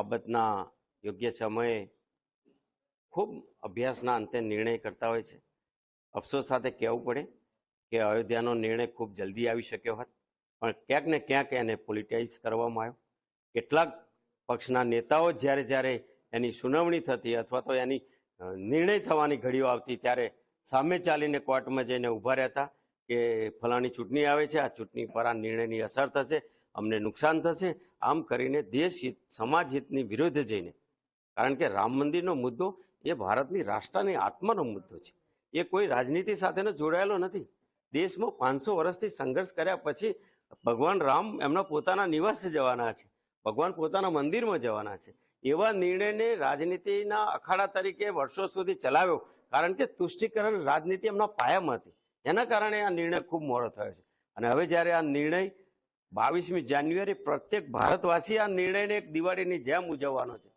બાબતના યોગ્ય સમયે ખૂબ અભ્યાસના અંતે નિર્ણય કરતા હોય છે. અફસોસ સાથે કહેવું પડે કે અયોધ્યાનો નિર્ણય ખૂબ જલ્દી આવી શક્યો હોત, પણ ક્યાંક ને ક્યાંક એને પોલિટાઇઝ કરવામાં આવ્યો. કેટલાક પક્ષના નેતાઓ જ્યારે એની સુનાવણી થતી અથવા તો એની નિર્ણય થવાની ઘડીઓ આવતી ત્યારે સામે ચાલીને કોર્ટમાં જઈને ઊભા રહેતા કે ફલાણી ચૂંટણી આવે છે, આ ચૂંટણી પર આ નિર્ણયની અસર થશે, અમને નુકસાન થશે, આમ કરીને દેશ હિત સમાજ હિતની વિરુદ્ધ જઈને. કારણ કે રામ મંદિરનો મુદ્દો એ ભારતની રાષ્ટ્રની આત્માનો મુદ્દો છે. એ કોઈ રાજનીતિ સાથેનો જોડાયેલો નથી. દેશમાં 500 વર્ષથી સંઘર્ષ કર્યા પછી ભગવાન રામ એમના પોતાના નિવાસે જવાના છે, ભગવાન પોતાના મંદિરમાં જવાના છે. એવા નિર્ણયને રાજનીતિના અખાડા તરીકે વર્ષો સુધી ચલાવ્યો, કારણ કે તુષ્ટિકરણ રાજનીતિ એમના પાયામાં હતી. એના કારણે આ નિર્ણય ખૂબ મોડો થયો છે. અને હવે જ્યારે આ નિર્ણય 22મી જાન્યુઆરી પ્રત્યેક ભારતવાસી આ નિર્ણયને એક દિવાળીની જેમ ઉજવવાનો છે.